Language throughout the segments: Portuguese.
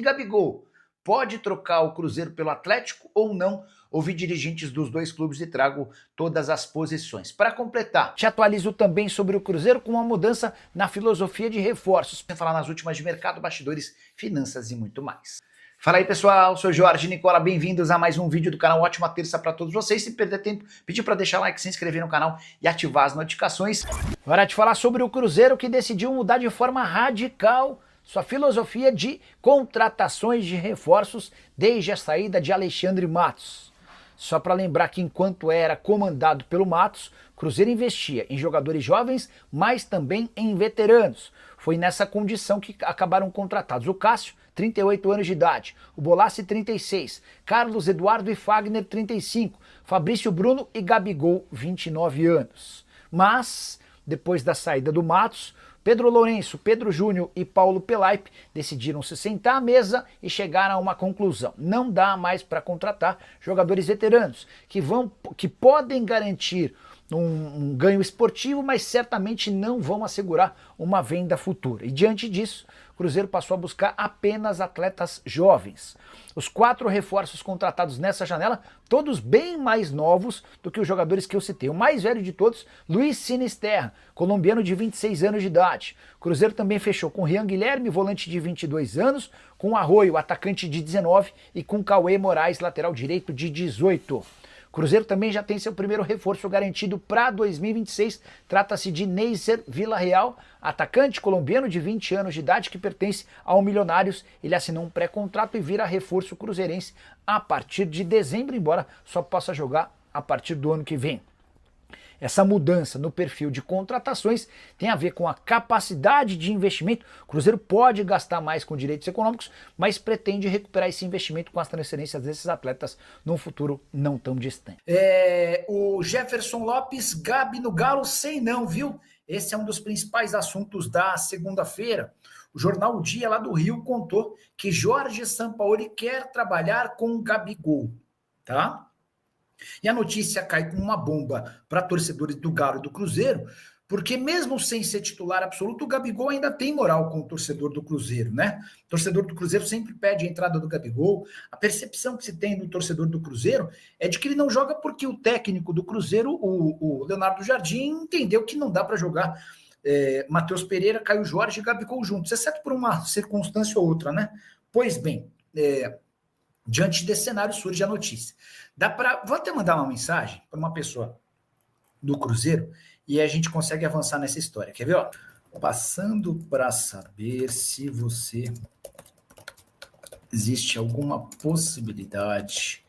Gabigol pode trocar o Cruzeiro pelo Atlético ou não? Ouvi dirigentes dos dois clubes e trago todas as posições. Para completar, te atualizo também sobre o Cruzeiro com uma mudança na filosofia de reforços, sem falar nas últimas de mercado, bastidores, finanças e muito mais. Fala aí pessoal, sou Jorge Nicola, bem-vindos a mais um vídeo do canal. Ótima terça para todos vocês. Se perder tempo, pedir para deixar like, se inscrever no canal e ativar as notificações. Hora de falar sobre o Cruzeiro, que decidiu mudar de forma radical sua filosofia de contratações de reforços desde a saída de Alexandre Matos. Só para lembrar que enquanto era comandado pelo Matos, o Cruzeiro investia em jogadores jovens, mas também em veteranos. Foi nessa condição que acabaram contratados o Cássio, 38 anos de idade, o Bolassi, 36, Carlos Eduardo e Fagner, 35, Fabrício Bruno e Gabigol, 29 anos. Mas, depois da saída do Matos, Pedro Lourenço, Pedro Júnior e Paulo Pelaipe decidiram se sentar à mesa e chegaram a uma conclusão. Não dá mais para contratar jogadores veteranos que podem garantir um ganho esportivo, mas certamente não vão assegurar uma venda futura. E diante disso, o Cruzeiro passou a buscar apenas atletas jovens. Os 4 reforços contratados nessa janela, todos bem mais novos do que os jogadores que eu citei. O mais velho de todos, Luiz Sinisterra, colombiano de 26 anos de idade. O Cruzeiro também fechou com Rian Guilherme, volante de 22 anos, com Arroio, atacante de 19, e com Cauê Moraes, lateral direito de 18. O Cruzeiro também já tem seu primeiro reforço garantido para 2026. Trata-se de Neiser Villarreal, atacante colombiano de 20 anos de idade que pertence ao Milionários. Ele assinou um pré-contrato e vira reforço cruzeirense a partir de dezembro, embora só possa jogar a partir do ano que vem. Essa mudança no perfil de contratações tem a ver com a capacidade de investimento. O Cruzeiro pode gastar mais com direitos econômicos, mas pretende recuperar esse investimento com as transferências desses atletas num futuro não tão distante. O Jefferson Lopes, Gabi no Galo, sei não, viu? Esse é um dos principais assuntos da segunda-feira. O jornal O Dia, lá do Rio, contou que Jorge Sampaoli quer trabalhar com o Gabigol, tá? E a notícia cai como uma bomba para torcedores do Galo e do Cruzeiro, porque mesmo sem ser titular absoluto, o Gabigol ainda tem moral com o torcedor do Cruzeiro, né? O torcedor do Cruzeiro sempre pede a entrada do Gabigol. A percepção que se tem do torcedor do Cruzeiro é de que ele não joga porque o técnico do Cruzeiro, o Leonardo Jardim, entendeu que não dá para jogar Matheus Pereira, Caio Jorge e Gabigol juntos, exceto por uma circunstância ou outra, né? Pois bem, diante desse cenário surge a notícia. Vou até mandar uma mensagem para uma pessoa do Cruzeiro e a gente consegue avançar nessa história. Quer ver? Ó? Passando para saber se existe alguma possibilidade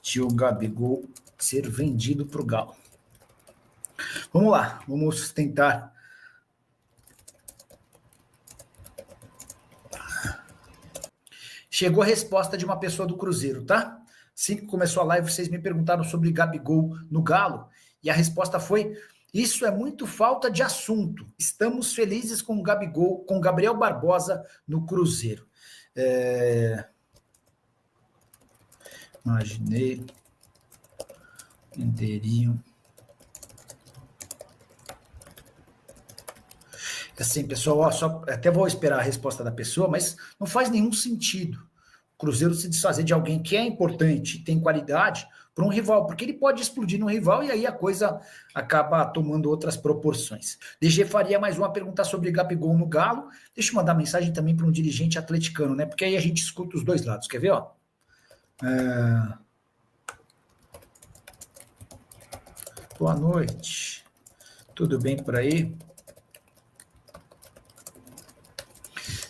de o Gabigol ser vendido para o Galo. Vamos lá, vamos tentar. Chegou a resposta de uma pessoa do Cruzeiro, tá? Assim que começou a live, vocês me perguntaram sobre Gabigol no Galo, e a resposta foi: isso é muito falta de assunto. Estamos felizes com o Gabigol, com Gabriel Barbosa no Cruzeiro. Imaginei. Venderiam. Assim, pessoal, até vou esperar a resposta da pessoa, mas não faz nenhum sentido o Cruzeiro se desfazer de alguém que é importante, tem qualidade, para um rival, porque ele pode explodir no rival e aí a coisa acaba tomando outras proporções. DG faria mais uma pergunta sobre Gabigol no Galo. Deixa eu mandar mensagem também para um dirigente atleticano, né? Porque aí a gente escuta os dois lados. Quer ver? Ó? Boa noite. Tudo bem por aí?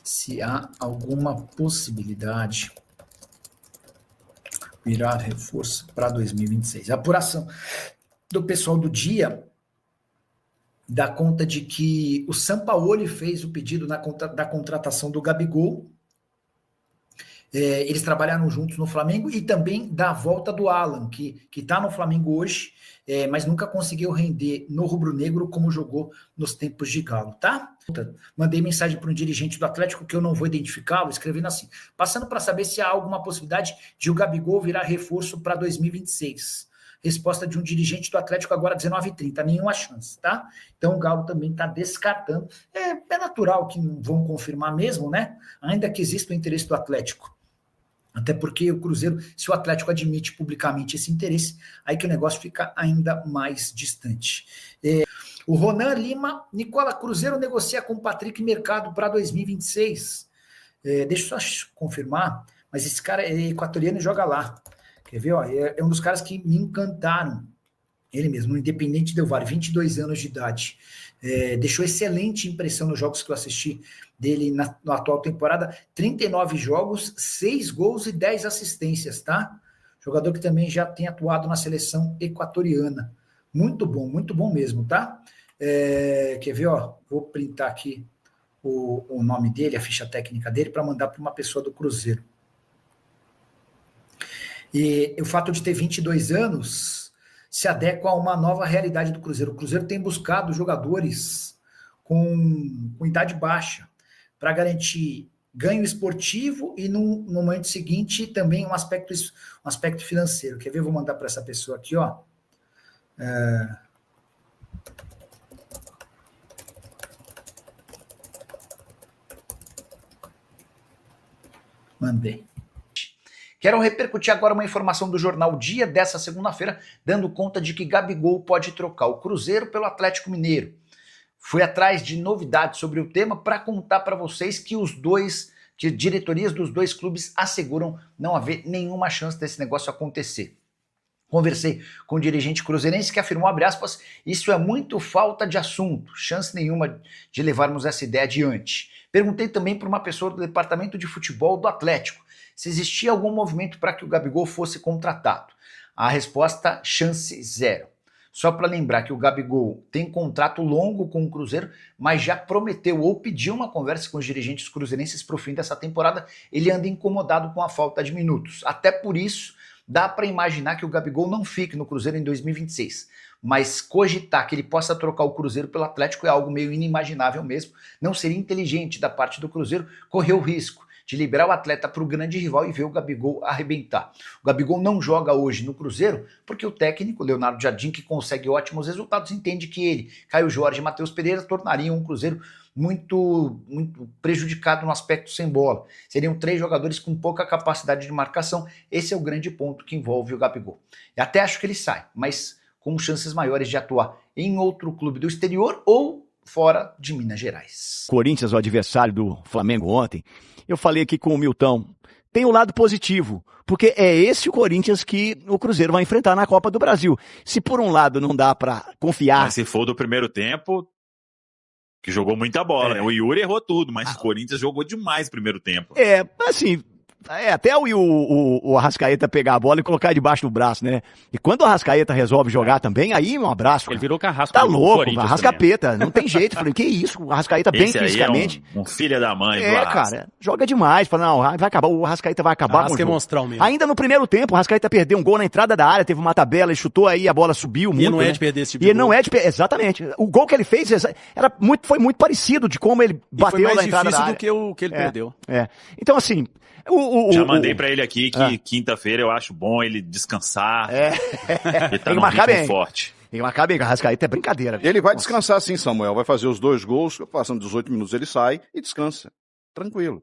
Se há alguma possibilidade virar reforço para 2026. A apuração do pessoal do Dia dá conta de que o Sampaoli fez o pedido da contratação do Gabigol. Eles trabalharam juntos no Flamengo e também da volta do Alan, que está no Flamengo hoje, mas nunca conseguiu render no rubro-negro como jogou nos tempos de Galo, tá? Mandei mensagem para um dirigente do Atlético que eu não vou identificá-lo, escrevendo assim: passando para saber se há alguma possibilidade de o Gabigol virar reforço para 2026. Resposta de um dirigente do Atlético agora 19h30, nenhuma chance, tá? Então o Galo também está descartando. natural que não vão confirmar mesmo, né? Ainda que exista o interesse do Atlético. Até porque o Cruzeiro, se o Atlético admite publicamente esse interesse, aí que o negócio fica ainda mais distante. O Ronan Lima, Nicola, Cruzeiro negocia com o Patrick Mercado para 2026. Deixa eu só confirmar, mas esse cara é equatoriano e joga lá. Quer ver? Ó, é um dos caras que me encantaram. Ele mesmo, no Independente Del Valle, 22 anos de idade. Deixou excelente impressão nos jogos que eu assisti dele na atual temporada. 39 jogos, 6 gols e 10 assistências, tá? Jogador que também já tem atuado na seleção equatoriana. Muito bom mesmo, tá? Quer ver? Ó, vou printar aqui o nome dele, a ficha técnica dele, para mandar para uma pessoa do Cruzeiro. E o fato de ter 22 anos se adequa a uma nova realidade do Cruzeiro. O Cruzeiro tem buscado jogadores com idade baixa para garantir ganho esportivo e no momento seguinte também um aspecto financeiro. Quer ver? Vou mandar para essa pessoa aqui, ó. Mandei. Quero repercutir agora uma informação do jornal Dia dessa segunda-feira, dando conta de que Gabigol pode trocar o Cruzeiro pelo Atlético Mineiro. Fui atrás de novidades sobre o tema para contar para vocês que diretorias dos dois clubes asseguram não haver nenhuma chance desse negócio acontecer. Conversei com um dirigente cruzeirense que afirmou, abre aspas, isso é muito falta de assunto, chance nenhuma de levarmos essa ideia adiante. Perguntei também para uma pessoa do departamento de futebol do Atlético se existia algum movimento para que o Gabigol fosse contratado. A resposta, chance zero. Só para lembrar que o Gabigol tem contrato longo com o Cruzeiro, mas já prometeu ou pediu uma conversa com os dirigentes cruzeirenses para o fim dessa temporada. Ele anda incomodado com a falta de minutos. Até por isso, dá para imaginar que o Gabigol não fique no Cruzeiro em 2026. Mas cogitar que ele possa trocar o Cruzeiro pelo Atlético é algo meio inimaginável mesmo. Não seria inteligente da parte do Cruzeiro correr o risco de liberar o atleta para o grande rival e ver o Gabigol arrebentar. O Gabigol não joga hoje no Cruzeiro porque o técnico, Leonardo Jardim, que consegue ótimos resultados, entende que ele, Caio Jorge e Matheus Pereira tornariam um Cruzeiro muito prejudicado no aspecto sem bola. Seriam 3 jogadores com pouca capacidade de marcação. Esse é o grande ponto que envolve o Gabigol. E até acho que ele sai, mas com chances maiores de atuar em outro clube do exterior ou fora de Minas Gerais. Corinthians, o adversário do Flamengo ontem, eu falei aqui com o Milton, tem um lado positivo, porque é esse o Corinthians que o Cruzeiro vai enfrentar na Copa do Brasil. Se por um lado não dá pra confiar... Mas se for do primeiro tempo, que jogou muita bola, né? O Yuri errou tudo, mas o Corinthians jogou demais no primeiro tempo. Assim... até o Arrascaeta pegar a bola e colocar debaixo do braço, né? E quando o Arrascaeta resolve jogar também, aí um abraço. Ele virou carrasco. Tá louco, Arrascaeta, não tem jeito. Falei, que isso, o Arrascaeta bem fisicamente. É um filho da mãe. Cara, joga demais. Fala, não, vai acabar, o Arrascaeta vai acabar com o jogo. Mesmo. Ainda no primeiro tempo, o Arrascaeta perdeu um gol na entrada da área, teve uma tabela, ele chutou aí, a bola subiu muito. E não é né? de perder esse tipo de de gol. não é de perder, exatamente. O gol que ele fez foi muito parecido de como ele bateu na entrada da área. Foi mais difícil do que ele perdeu. Então, assim... Já mandei pra ele aqui que quinta-feira eu acho bom ele descansar. Ele tá num ritmo forte. Tem que marcar bem, o Arrascaeta é brincadeira. Ele vai descansar sim, Samuel. Vai fazer os 2 gols, passando 18 minutos ele sai e descansa. Tranquilo.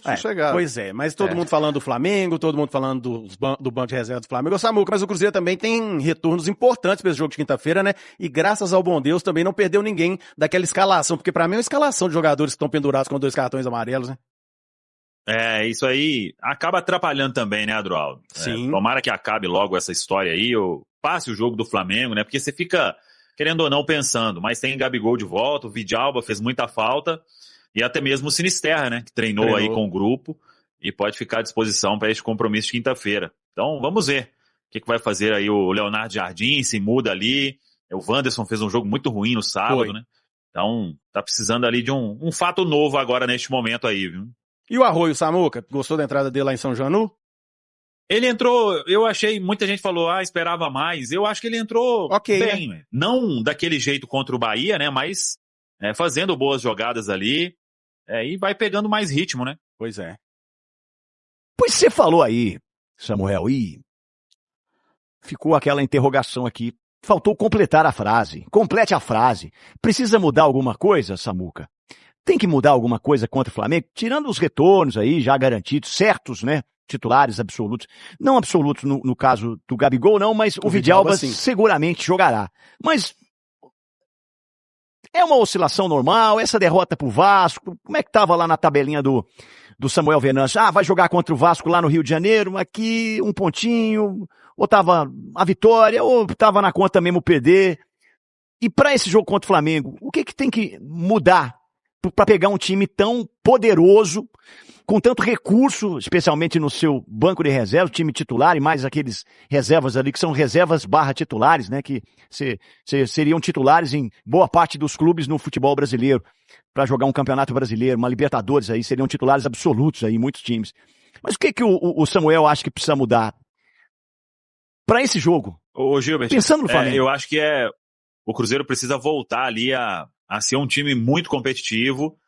Sossegado. Pois é, mas todo mundo falando do Flamengo, todo mundo falando do banco de reserva do Flamengo. Samuca, mas o Cruzeiro também tem retornos importantes para esse jogo de quinta-feira, né? E graças ao bom Deus também não perdeu ninguém daquela escalação, porque pra mim é uma escalação de jogadores que estão pendurados com 2 cartões amarelos, né? Isso aí acaba atrapalhando também, né, Adroaldo? Sim. Tomara que acabe logo essa história aí, ou passe o jogo do Flamengo, né? Porque você fica, querendo ou não, pensando, mas tem Gabigol de volta, o Vidalba fez muita falta, e até mesmo o Sinisterra, né? Que treinou aí com o grupo, e pode ficar à disposição para este compromisso de quinta-feira. Então, vamos ver o que vai fazer aí o Leonardo Jardim, se muda ali. O Wanderson fez um jogo muito ruim no sábado, né? Então, tá precisando ali de um fato novo agora neste momento aí, viu? E o Arroio, Samuca? Gostou da entrada dele lá em São Janu? Ele entrou, eu achei, muita gente falou, esperava mais. Eu acho que ele entrou bem, né? Não daquele jeito contra o Bahia, né? Mas fazendo boas jogadas ali e vai pegando mais ritmo, né? Pois é. Pois você falou aí, Samuel, e ficou aquela interrogação aqui. Faltou completar a frase. Complete a frase. Precisa mudar alguma coisa, Samuca? tem que mudar alguma coisa contra o Flamengo, tirando os retornos aí já garantidos, certos, né? Titulares absolutos. Não absolutos no caso do Gabigol, não, mas o Vidalba sim. seguramente jogará. Mas é uma oscilação normal, essa derrota pro Vasco, como é que tava lá na tabelinha do Samuel Venâncio? Ah, vai jogar contra o Vasco lá no Rio de Janeiro, aqui um pontinho, ou tava a vitória, ou tava na conta mesmo perder. E para esse jogo contra o Flamengo, o que tem que mudar para pegar um time tão poderoso, com tanto recurso, especialmente no seu banco de reservas, time titular e mais aqueles reservas ali que são reservas / titulares, né, que seriam titulares em boa parte dos clubes no futebol brasileiro, para jogar um campeonato brasileiro, uma Libertadores aí, seriam titulares absolutos aí em muitos times. Mas o que o Samuel acha que precisa mudar para esse jogo? Ô, Gilbert, pensando no Flamengo. Eu acho que o Cruzeiro precisa voltar ali a ser um time muito competitivo,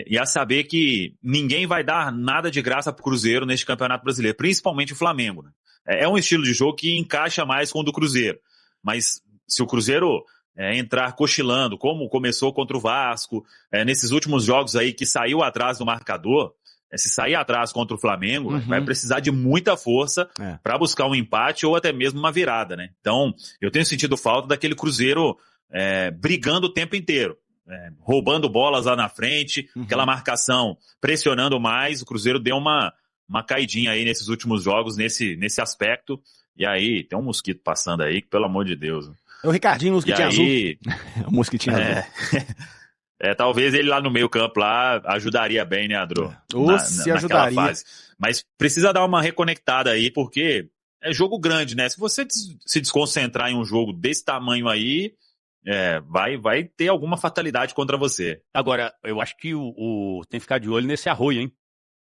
e a saber que ninguém vai dar nada de graça pro Cruzeiro neste Campeonato Brasileiro, principalmente o Flamengo, né? É um estilo de jogo que encaixa mais com o do Cruzeiro, mas se o Cruzeiro entrar cochilando, como começou contra o Vasco, nesses últimos jogos aí que saiu atrás do marcador, se sair atrás contra o Flamengo, vai precisar de muita força para buscar um empate ou até mesmo uma virada, né? Então, eu tenho sentido falta daquele Cruzeiro brigando o tempo inteiro, roubando bolas lá na frente, aquela marcação pressionando mais. O Cruzeiro deu uma caidinha aí nesses últimos jogos, nesse aspecto, e aí tem um mosquito passando aí, que, pelo amor de Deus. É o Ricardinho, mosquitinho azul. O mosquitinho azul. Talvez ele lá no meio campo lá ajudaria bem, né, Adro? Se ajudaria. Fase. Mas precisa dar uma reconectada aí, porque é jogo grande, né? Se você se desconcentrar em um jogo desse tamanho aí, vai ter alguma fatalidade contra você. Agora, eu acho que tem que ficar de olho nesse Arroio, hein?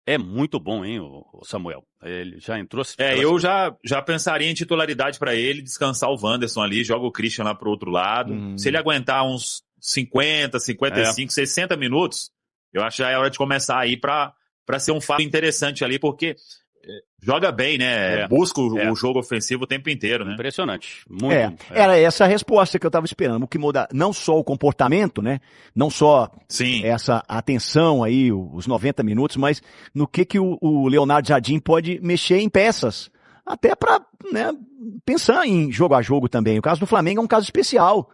É muito bom, hein, o Samuel? Ele já entrou... Eu já pensaria em titularidade para ele, descansar o Wanderson ali, joga o Christian lá pro outro lado. Se ele aguentar uns 50, 55, 60 minutos, eu acho que já é hora de começar aí para ser um fato interessante ali, porque joga bem, né? Busca o jogo ofensivo o tempo inteiro, né? Impressionante. Muito. Era essa a resposta que eu estava esperando. O que muda não só o comportamento, né? Não só essa atenção aí, os 90 minutos, mas no que o Leonardo Jardim pode mexer em peças. Até para, né, pensar em jogo a jogo também. O caso do Flamengo é um caso especial.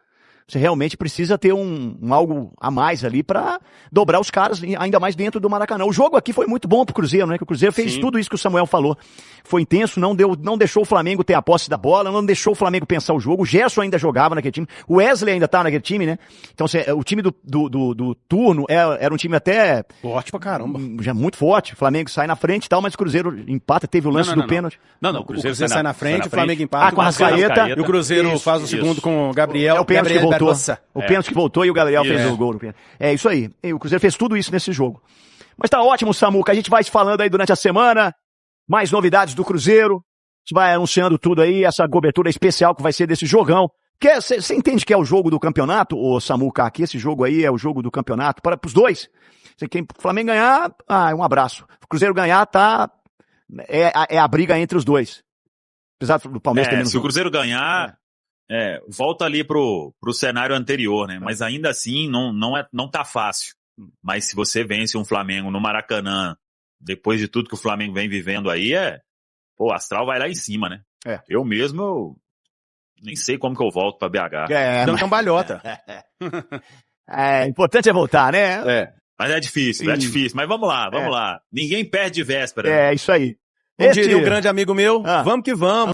Você realmente precisa ter um algo a mais ali para dobrar os caras, ainda mais dentro do Maracanã. O jogo aqui foi muito bom pro Cruzeiro, né? Que o Cruzeiro fez tudo isso que o Samuel falou. Foi intenso, não deixou o Flamengo ter a posse da bola, não deixou o Flamengo pensar o jogo. O Gerson ainda jogava naquele time. O Wesley ainda tá naquele time, né? Então, o time do turno era um time até... forte pra caramba. Já muito forte. O Flamengo sai na frente e tal, mas o Cruzeiro empata, teve o lance do pênalti. Não, o Cruzeiro sai na frente, o Flamengo empata. Com a Arrascaeta. E o Cruzeiro faz o segundo com o Gabriel. É o pênalti que voltou. O pênalti que voltou e o Gabriel fez o gol. É isso aí. E o Cruzeiro fez tudo isso nesse jogo. Mas tá ótimo, Samuca. A gente vai se falando aí durante a semana. Mais novidades do Cruzeiro. A gente vai anunciando tudo aí, essa cobertura especial que vai ser desse jogão. Você entende que é o jogo do campeonato, ô Samuca? Aqui esse jogo aí é o jogo do campeonato para os dois. Quem o Flamengo ganhar, um abraço. O Cruzeiro ganhar, é a briga entre os dois. Apesar do Palmeiras ter menos. Se o Cruzeiro ganhar, volta ali pro cenário anterior, né? Mas ainda assim não tá fácil. Mas se você vence um Flamengo no Maracanã, depois de tudo que o Flamengo vem vivendo aí, o astral vai lá em cima, né? Eu mesmo, nem sei como que eu volto pra BH. Dando cambalhota. Importante é voltar, né? Mas é difícil. Mas vamos lá. Ninguém perde de véspera. Isso aí. Como diria um grande amigo meu, vamos que vamos.